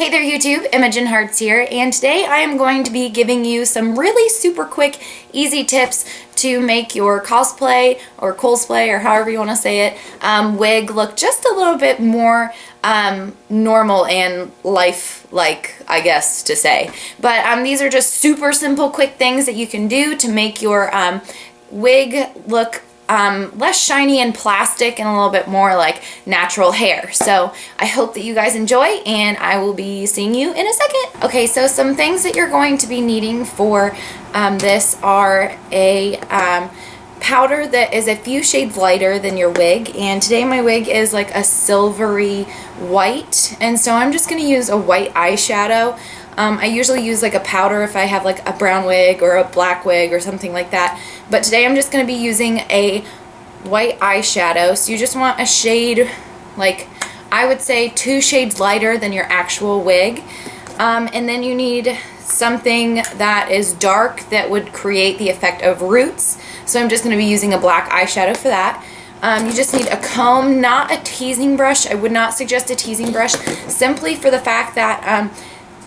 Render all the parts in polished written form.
Hey there YouTube, Imogen Hearts here, and today I am going to be giving you some really super quick, easy tips to make your cosplay or cosplay or however you want to say it, wig look just a little bit more normal and lifelike, I guess to say. But these are just super simple, quick things that you can do to make your wig look less shiny and plastic and a little bit more like natural hair. So I hope that you guys enjoy, and I will be seeing you in a second. Okay, so some things that you're going to be needing for this are a powder that is a few shades lighter than your wig, and today my wig is like a silvery white, and so I'm just going to use a white eyeshadow. I usually use like a powder if I have like a brown wig or a black wig or something like that, but today I'm just going to be using a white eyeshadow. So you just want a shade, like I would say 2 shades lighter than your actual wig, and then you need something that is dark that would create the effect of roots. So I'm just going to be using a black eyeshadow for that. You just need a comb, not a teasing brush. I would not suggest a teasing brush, simply for the fact that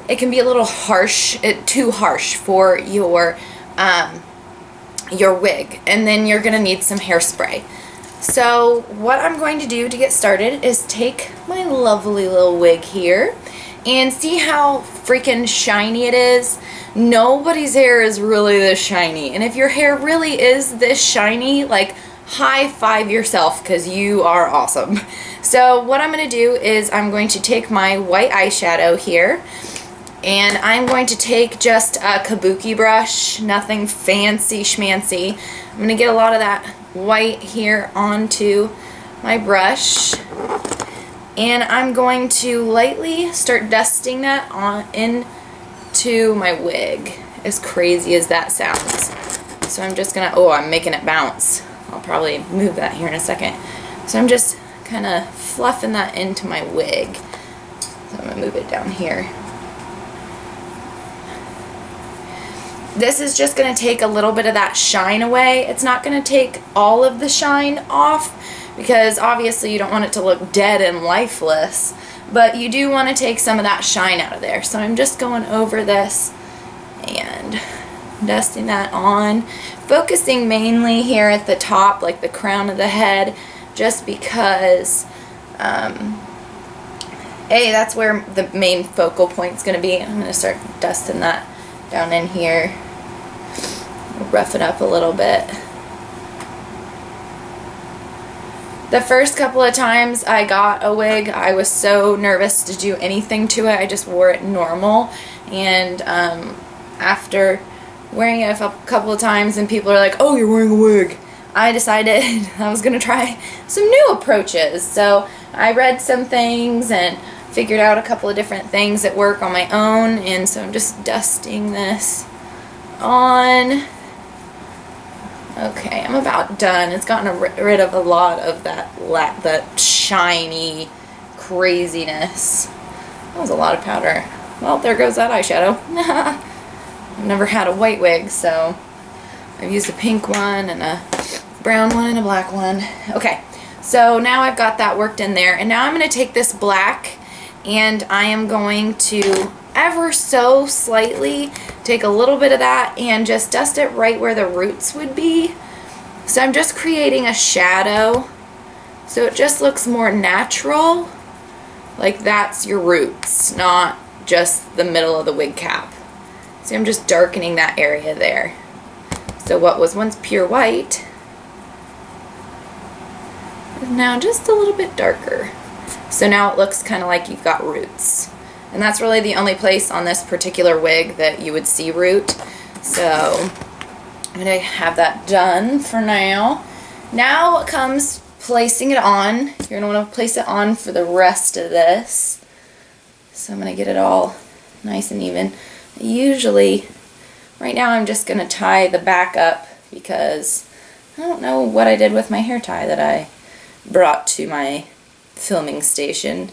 it can be a little harsh, too harsh for your wig. And then you're going to need some hairspray. So what I'm going to do to get started is take my lovely little wig here and see how freaking shiny it is. Nobody's hair is really this shiny. And if your hair really is this shiny, like, high five yourself, because you are awesome. So what I'm going to do is I'm going to take my white eyeshadow here, and I'm going to take just a kabuki brush, nothing fancy schmancy. I'm going to get a lot of that white here onto my brush, and I'm going to lightly start dusting that on into my wig, as crazy as that sounds. So I'm just going to, I'm making it bounce. I'll probably move that here in a second. So I'm just kind of fluffing that into my wig. So I'm going to move it down here. This is just going to take a little bit of that shine away. It's not going to take all of the shine off, because obviously you don't want it to look dead and lifeless, but you do want to take some of that shine out of there. So I'm just going over this and dusting that on, focusing mainly here at the top, like the crown of the head, just because that's where the main focal point is going to be. I'm going to start dusting that down in here, rough it up a little bit. The first couple of times I got a wig, I was so nervous to do anything to it. I just wore it normal, and after wearing it a couple of times and people are like, oh, you're wearing a wig, I decided I was going to try some new approaches. So I read some things and figured out a couple of different things that work on my own, and so I'm just dusting this on. Okay, I'm about done. It's gotten rid of a lot of that shiny craziness. That was a lot of powder. Well, there goes that eyeshadow. I've never had a white wig, so I've used a pink one and a brown one and a black one. Okay, so now I've got that worked in there, and now I'm going to take this black, and I am going to ever so slightly take a little bit of that and just dust it right where the roots would be. So I'm just creating a shadow so it just looks more natural, like that's your roots, not just the middle of the wig cap. So I'm just darkening that area there. So what was once pure white is now just a little bit darker. So now it looks kind of like you've got roots. And that's really the only place on this particular wig that you would see root. So I'm going to have that done for now. Now comes placing it on. You're going to want to place it on for the rest of this. So I'm going to get it all nice and even. Usually, right now I'm just going to tie the back up, because I don't know what I did with my hair tie that I brought to my filming station.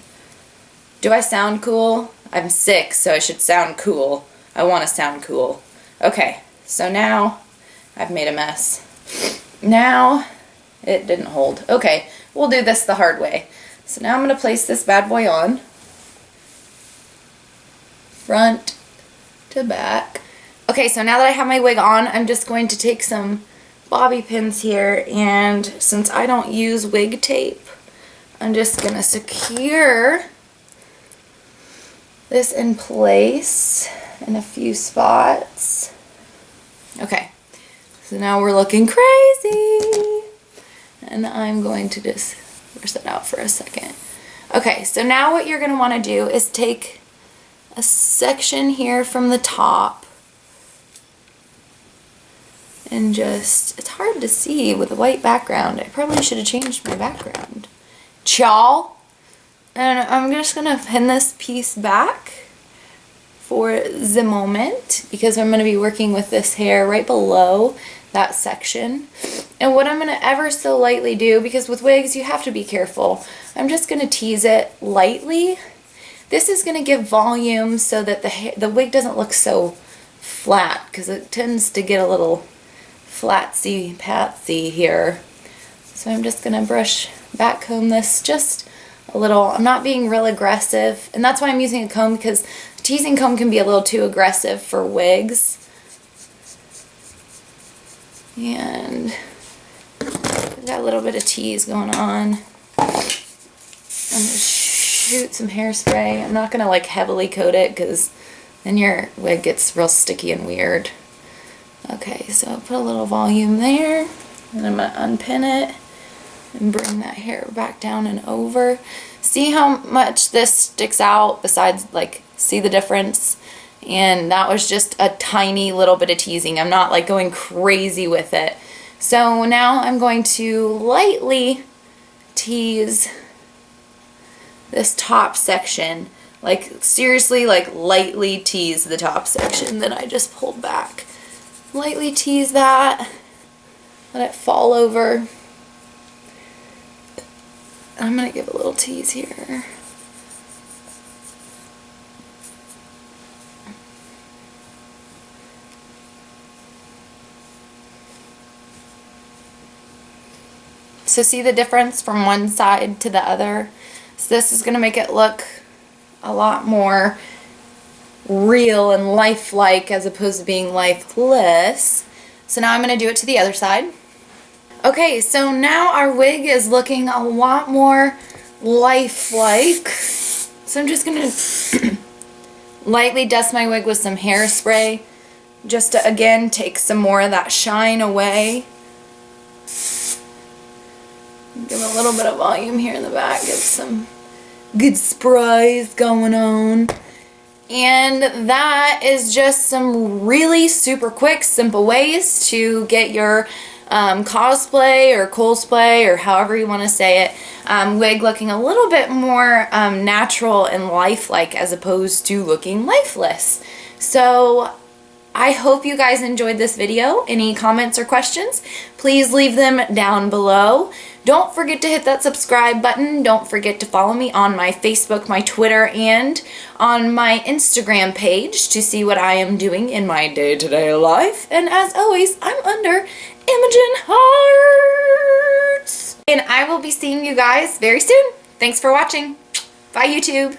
Do I sound cool? I'm sick, so I should sound cool. I want to sound cool. Okay, so now I've made a mess. Now it didn't hold. Okay, we'll do this the hard way. So now I'm going to place this bad boy on. front to back. Okay, so now that I have my wig on, I'm just going to take some bobby pins here, and since I don't use wig tape, I'm just gonna secure this in place in a few spots. Okay, so now we're looking crazy, and I'm going to just brush that out for a second. Okay, so now what you're gonna wanna do is take a section here from the top and just, it's hard to see with a white background. I probably should have changed my background. Chaw. And I'm just gonna pin this piece back for the moment because I'm gonna be working with this hair right below that section. And what I'm gonna ever so lightly do, because with wigs you have to be careful, I'm just gonna tease it lightly. This is gonna give volume so that the wig doesn't look so flat, because it tends to get a little flatsy-patsy here. So I'm just gonna back comb this just a little. I'm not being real aggressive, and that's why I'm using a comb, because a teasing comb can be a little too aggressive for wigs. And I've got a little bit of tease going on. I'm gonna shoot some hairspray. I'm not gonna like heavily coat it, because then your wig gets real sticky and weird. Okay, so I'll put a little volume there, and I'm gonna unpin it and bring that hair back down and over. See how much this sticks out besides, like, see the difference? And that was just a tiny little bit of teasing. I'm not like going crazy with it. So now I'm going to lightly tease this top section. Like, seriously, like, lightly tease the top section that I just pulled back. Lightly tease that, let it fall over. I'm gonna give a little tease here. So see the difference from one side to the other? So this is gonna make it look a lot more real and lifelike as opposed to being lifeless. So now I'm going to do it to the other side. Okay, so now our wig is looking a lot more lifelike. So I'm just going to lightly dust my wig with some hairspray just to, again, take some more of that shine away. Give a little bit of volume here in the back, get some good sprays going on. And that is just some really super quick, simple ways to get your cosplay or cosplay, or however you want to say it, wig looking a little bit more natural and lifelike as opposed to looking lifeless. So I hope you guys enjoyed this video. Any comments or questions, please leave them down below. Don't forget to hit that subscribe button. Don't forget to follow me on my Facebook, my Twitter, and on my Instagram page to see what I am doing in my day-to-day life. And as always, I'm under Imogen Hearts. And I will be seeing you guys very soon. Thanks for watching. Bye, YouTube.